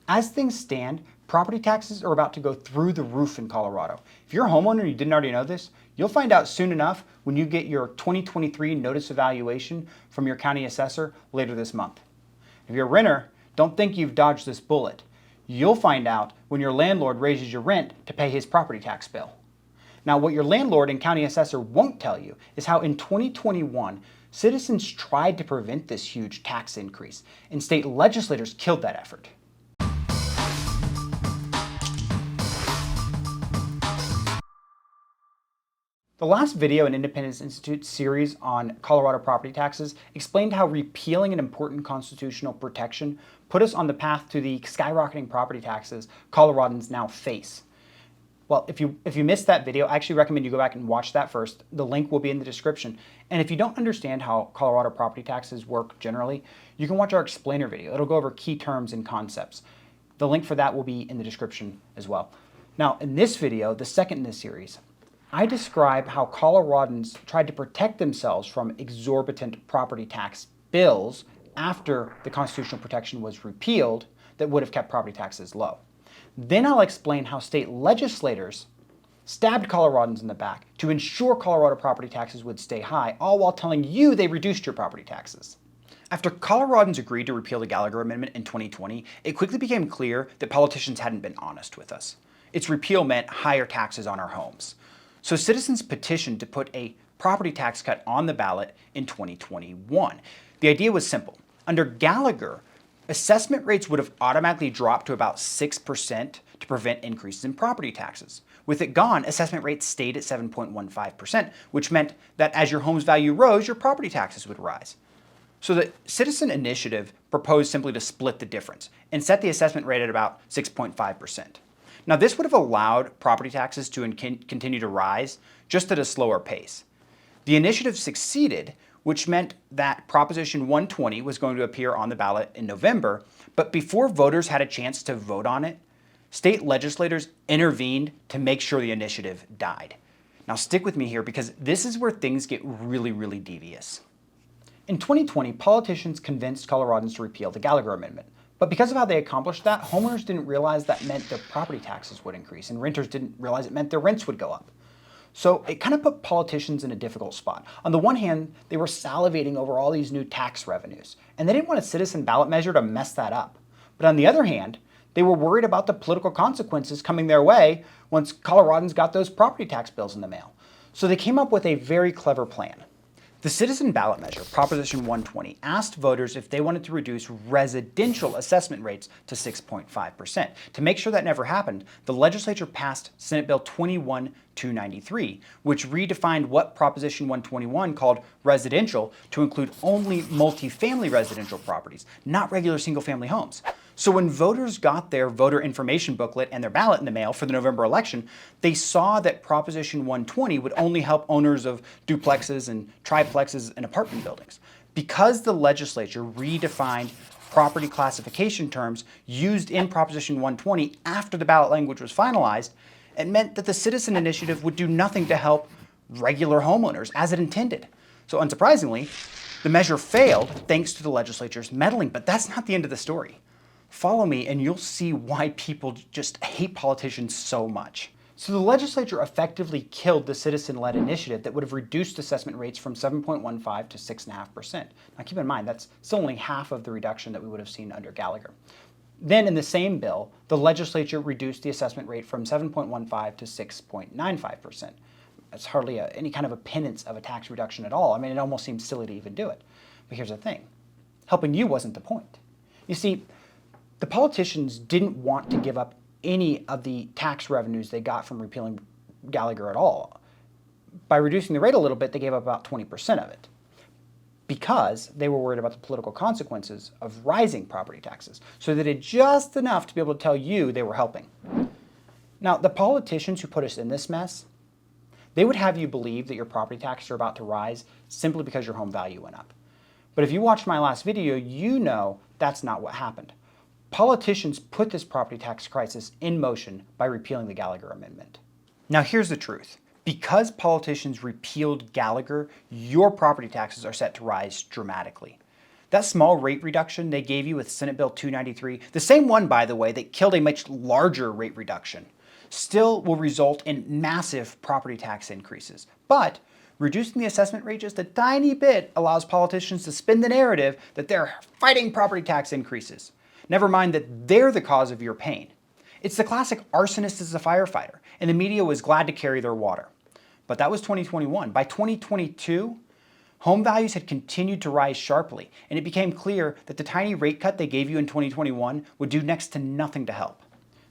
As things stand, property taxes are about to go through the roof in Colorado. If you're a homeowner and you didn't already know this, you'll find out soon enough when you get your 2023 notice of valuation from your county assessor later this month. If you're a renter, don't think you've dodged this bullet. You'll find out when your landlord raises your rent to pay his property tax bill. Now, what your landlord and county assessor won't tell you is how in 2021, citizens tried to prevent this huge tax increase, and state legislators killed that effort. The last video in Independence Institute's series on Colorado property taxes explained how repealing an important constitutional protection put us on the path to the skyrocketing property taxes Coloradans now face. Well, if you missed that video, I actually recommend you go back and watch that first. The link will be in the description. And if you don't understand how Colorado property taxes work generally, you can watch our explainer video. It'll go over key terms and concepts. The link for that will be in the description as well. Now, in this video, the second in this series, I describe how Coloradans tried to protect themselves from exorbitant property tax bills after the constitutional protection was repealed that would have kept property taxes low. Then I'll explain how state legislators stabbed Coloradans in the back to ensure Colorado property taxes would stay high, all while telling you they reduced your property taxes. After Coloradans agreed to repeal the Gallagher Amendment in 2020, it quickly became clear that politicians hadn't been honest with us. Its repeal meant higher taxes on our homes. So citizens petitioned to put a property tax cut on the ballot in 2021. The idea was simple. Under Gallagher, assessment rates would have automatically dropped to about 6% to prevent increases in property taxes. With it gone, assessment rates stayed at 7.15%, which meant that as your home's value rose, your property taxes would rise. So the citizen initiative proposed simply to split the difference and set the assessment rate at about 6.5%. Now, this would have allowed property taxes to continue to rise, just at a slower pace. The initiative succeeded, which meant that Proposition 120 was going to appear on the ballot in November, but before voters had a chance to vote on it, state legislators intervened to make sure the initiative died. Now, stick with me here because this is where things get really, really devious. In 2020, politicians convinced Coloradans to repeal the Gallagher Amendment. But because of how they accomplished that, homeowners didn't realize that meant their property taxes would increase, and renters didn't realize it meant their rents would go up. So it kind of put politicians in a difficult spot. On the one hand, they were salivating over all these new tax revenues, and they didn't want a citizen ballot measure to mess that up. But on the other hand, they were worried about the political consequences coming their way once Coloradans got those property tax bills in the mail. So they came up with a very clever plan. The citizen ballot measure, Proposition 120, asked voters if they wanted to reduce residential assessment rates to 6.5%. To make sure that never happened, the legislature passed Senate Bill 21-293, which redefined what Proposition 121 called residential to include only multifamily residential properties, not regular single-family homes. So when voters got their voter information booklet and their ballot in the mail for the November election, they saw that Proposition 120 would only help owners of duplexes and triplexes and apartment buildings. Because the legislature redefined property classification terms used in Proposition 120 after the ballot language was finalized, it meant that the citizen initiative would do nothing to help regular homeowners as it intended. So unsurprisingly, the measure failed thanks to the legislature's meddling, but that's not the end of the story. Follow me and you'll see why people just hate politicians so much. So the legislature effectively killed the citizen-led initiative that would have reduced assessment rates from 7.15 to 6.5%. Now keep in mind, that's still only half of the reduction that we would have seen under Gallagher. Then in the same bill, the legislature reduced the assessment rate from 7.15 to 6.95%. That's hardly any kind of a penance of a tax reduction at all. I mean, it almost seems silly to even do it. But here's the thing. Helping you wasn't the point. You see, the politicians didn't want to give up any of the tax revenues they got from repealing Gallagher at all. By reducing the rate a little bit, they gave up about 20% of it because they were worried about the political consequences of rising property taxes. So they did just enough to be able to tell you they were helping. Now, the politicians who put us in this mess, they would have you believe that your property taxes are about to rise simply because your home value went up. But if you watched my last video, you know that's not what happened. Politicians put this property tax crisis in motion by repealing the Gallagher Amendment. Now here's the truth. Because politicians repealed Gallagher, your property taxes are set to rise dramatically. That small rate reduction they gave you with Senate Bill 293, the same one, by the way, that killed a much larger rate reduction, still will result in massive property tax increases. But reducing the assessment rate just a tiny bit allows politicians to spin the narrative that they're fighting property tax increases. Never mind that they're the cause of your pain. It's the classic arsonist is a firefighter, and the media was glad to carry their water. But that was 2021. By 2022, home values had continued to rise sharply, and it became clear that the tiny rate cut they gave you in 2021 would do next to nothing to help.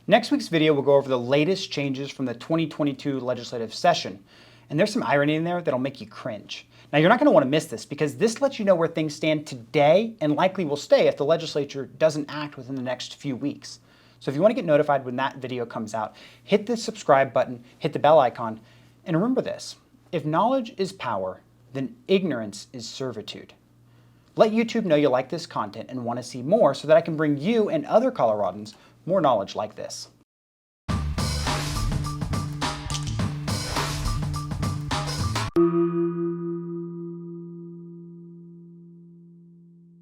Next week's video will go over the latest changes from the 2022 legislative session, and there's some irony in there that'll make you cringe. Now, you're not going to want to miss this because this lets you know where things stand today and likely will stay if the legislature doesn't act within the next few weeks. So if you want to get notified when that video comes out, hit the subscribe button, hit the bell icon, and remember this: if knowledge is power, then ignorance is servitude. Let YouTube know you like this content and want to see more so that I can bring you and other Coloradans more knowledge like this.